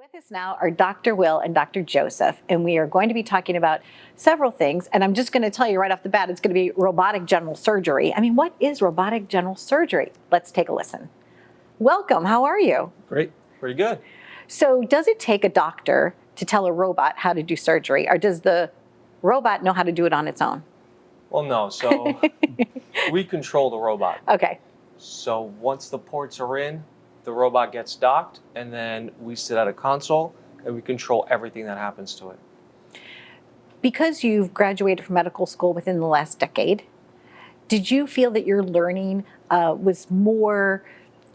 With us now are Dr. Will and Dr. Joseph, and we are going to be talking about several things. And I'm just going to tell you right off the bat, it's going to be robotic general surgery. I mean, what is robotic general surgery? Let's take a listen. Welcome. How are you? Great. Pretty good. So does it take a doctor to tell a robot how to do surgery, or does the robot know how to do it on its own? Well, no. So we control the robot. Okay. So once the ports are in, the robot gets docked, and then we sit at a console and we control everything that happens to it. Because you've graduated from medical school within the last decade, did you feel that your learning was more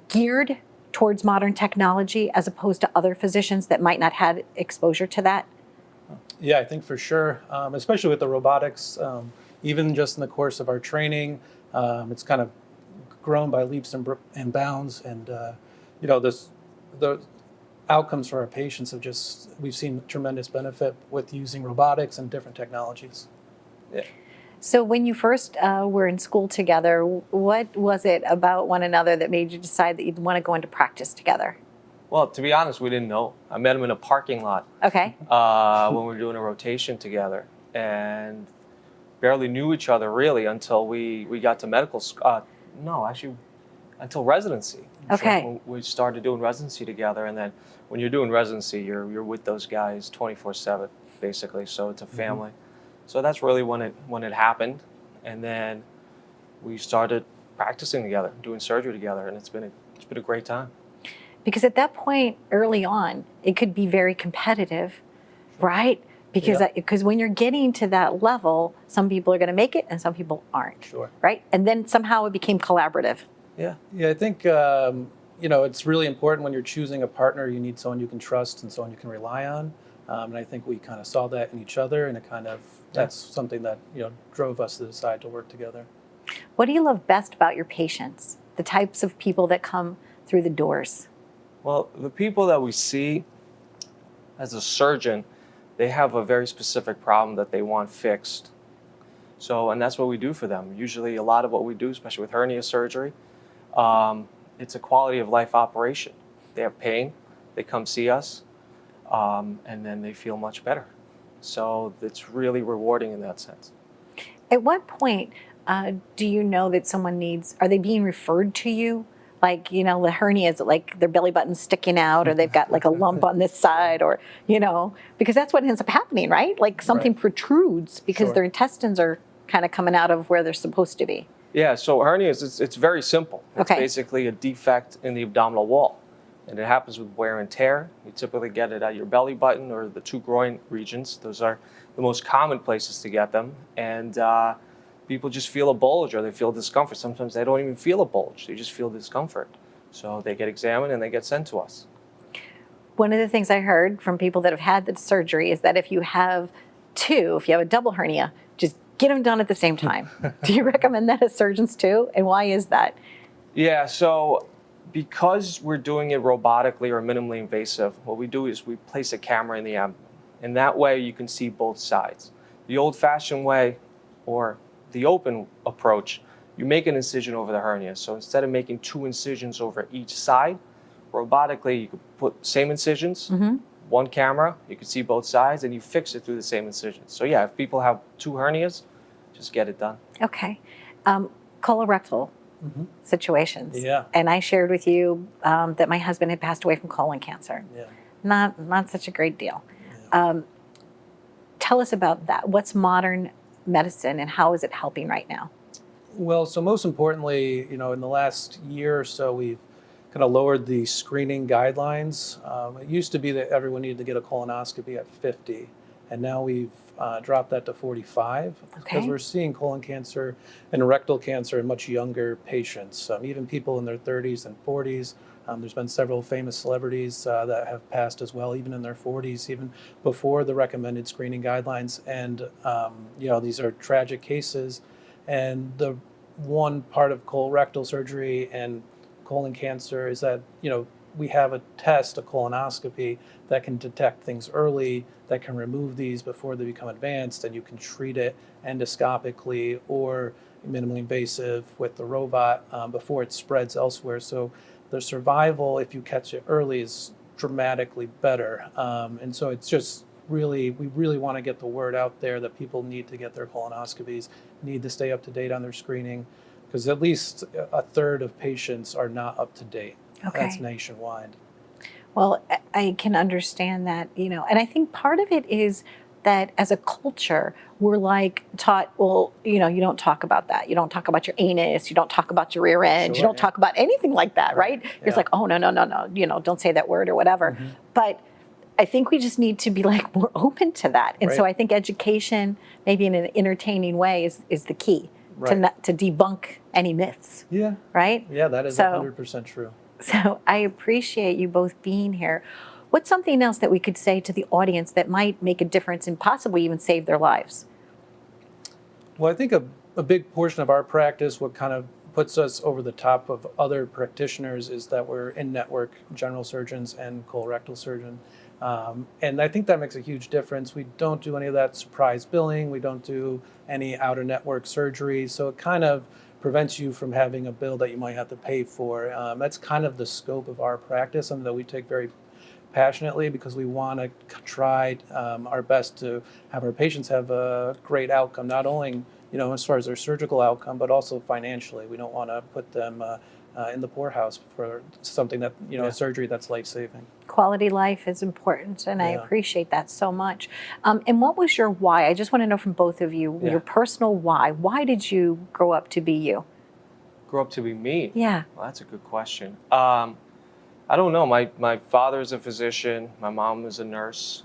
geared towards modern technology as opposed to other physicians that might not have exposure to that? Yeah, I think for sure, especially with the robotics, even just in the course of our training, it's kind of grown by leaps and bounds. And, the outcomes for our patients we've seen tremendous benefit with using robotics and different technologies. Yeah. So when you first were in school together, what was it about one another that made you decide that you'd want to go into practice together? Well, to be honest, we didn't know. I met him in a parking lot Okay. when we were doing a rotation together, and barely knew each other really until we got to medical school. Until residency. Okay. When we started doing residency together, and then when you're doing residency, you're with those guys 24/7, basically. So it's a family. So that's really when it happened, and then we started practicing together, doing surgery together, and it's been a great time. Because at that point, early on, it could be very competitive, right? Because when you're getting to that level, some people are going to make it and some people aren't. Sure. Right? And then somehow it became collaborative. Yeah. Yeah, I think, it's really important when you're choosing a partner, you need someone you can trust and someone you can rely on. And I think we kind of saw that in each other, and that's something that, drove us to decide to work together. What do you love best about your patients? The types of people that come through the doors? Well, the people that we see as a surgeon, they have a very specific problem that they want fixed. So, and that's what we do for them. Usually a lot of what we do, especially with hernia surgery, it's a quality of life operation. They have pain, they come see us, and then they feel much better. So it's really rewarding in that sense. At what point do you know that someone are they being referred to you? Like, the hernia is like their belly button's sticking out, or they've got like a lump on this side, or, because that's what ends up happening, right? Like something protrudes because their intestines are kind of coming out of where they're supposed to be. Yeah, so hernias, it's very simple. It's Okay. basically a defect in the abdominal wall. And it happens with wear and tear. You typically get it at your belly button or the two groin regions. Those are the most common places to get them. And people just feel a bulge or they feel discomfort. Sometimes they don't even feel a bulge. They just feel discomfort. So they get examined and they get sent to us. One of the things I heard from people that have had the surgery is that if you have a double hernia, just get them done at the same time. Do you recommend that as surgeons too? And why is that? Yeah, so because we're doing it robotically or minimally invasive, what we do is we place a camera in the abdomen. And that way you can see both sides. The old-fashioned way, or the open approach, you make an incision over the hernia. So instead of making two incisions over each side, robotically you could put same incisions, one camera, you can see both sides, and you fix it through the same incisions. So yeah, if people have two hernias, just get it done. Okay. Colorectal situations. Yeah. And I shared with you that my husband had passed away from colon cancer. Yeah. Not such a great deal. Yeah. Tell us about that. What's modern medicine and how is it helping right now? Well, so most importantly, in the last year or so, we've kind of lowered the screening guidelines. It used to be that everyone needed to get a colonoscopy at 50, and now we've dropped that to 45 because we're seeing colon cancer and rectal cancer in much younger patients, even people in their 30s and 40s. There's been several famous celebrities that have passed as well, even in their 40s, even before the recommended screening guidelines. And, these are tragic cases. And the one part of colorectal surgery and colon cancer is that, we have a test, a colonoscopy, that can detect things early, that can remove these before they become advanced, and you can treat it endoscopically or minimally invasive with the robot before it spreads elsewhere. So the survival, if you catch it early, is dramatically better. And so it's just really, we really want to get the word out there that people need to get their colonoscopies, need to stay up to date on their screening, because at least a third of patients are not up to date. Okay. That's nationwide. Well, I can understand that, and I think part of it is that as a culture, we're like taught, well, you don't talk about that. You don't talk about your anus. You don't talk about your rear end. You Sure, don't talk about anything like that, right? It's like, oh, no, don't say that word or whatever. Mm-hmm. But I think we just need to be like more open to that. And so Right. I think education, maybe in an entertaining way, is the key Right. to debunk any myths, Yeah. right? Yeah, that is So- 100% true. So I appreciate you both being here. What's something else that we could say to the audience that might make a difference and possibly even save their lives? Well, I think a big portion of our practice, what kind of puts us over the top of other practitioners, is that we're in-network general surgeons and colorectal surgeon. And I think that makes a huge difference. We don't do any of that surprise billing. We don't do any out-of-network surgery. So it kind of prevents you from having a bill that you might have to pay for. That's kind of the scope of our practice, something that we take very passionately, because we want to try our best to have our patients have a great outcome, not only as far as their surgical outcome, but also financially. We don't want to put them in the poorhouse for something that a surgery that's life-saving. Quality life is important, and I Yeah. appreciate that so much. And what was your why? I just want to know from both of you, Yeah. your personal why. Why did you grow up to be you? Grow up to be me? Yeah. Well, that's a good question. I don't know. My father's a physician. My mom was a nurse.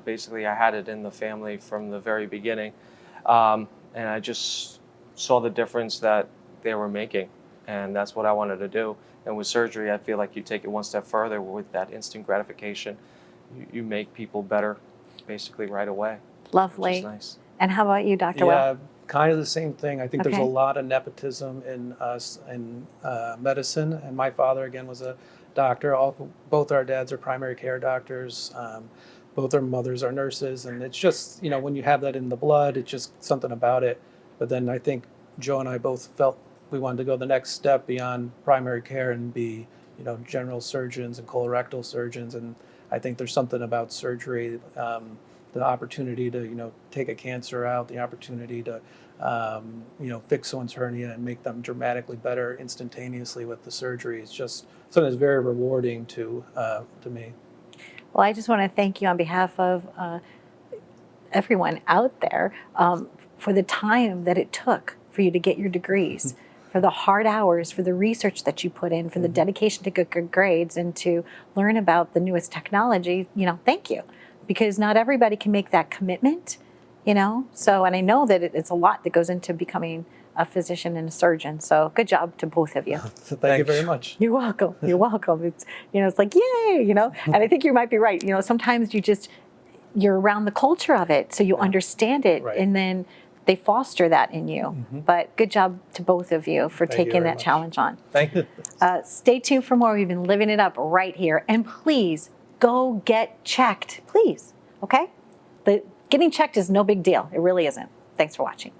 Basically, I had it in the family from the very beginning. And I just saw the difference that they were making. And that's what I wanted to do. And with surgery, I feel like you take it one step further with that instant gratification. You make people better basically right away. Lovely. Which is nice. And how about you, Dr. Well? Yeah, kind of the same thing. I think there's a Okay. lot of nepotism in us in medicine. And my father, again, was a doctor. Both our dads are primary care doctors. Both our mothers are nurses. And it's just, when you have that in the blood, it's just something about it. But then I think Joe and I both felt we wanted to go the next step beyond primary care and be, general surgeons and colorectal surgeons. And I think there's something about surgery, the opportunity to, take a cancer out, the opportunity to, fix someone's hernia and make them dramatically better instantaneously with the surgery. It's just something that's very rewarding to me. Well, I just want to thank you on behalf of everyone out there for the time that it took for you to get your degrees, for the hard hours, for the research that you put in, for the dedication to get good grades, and to learn about the newest technology. Thank you, because not everybody can make that commitment. So, and I know that it's a lot that goes into becoming a physician and a surgeon. So good job to both of you. Thank you very much. You're welcome. You're welcome. It's, it's like, yay, and I think you might be right. Sometimes you're around the culture of it, so you understand it, Right. and then they foster that in you. But good job to both of you for Thank you taking very that much. challenge on. Thank you. Stay tuned for more. We've been living it up right here. And please go get checked, please. Okay? Getting checked is no big deal. It really isn't. Thanks for watching.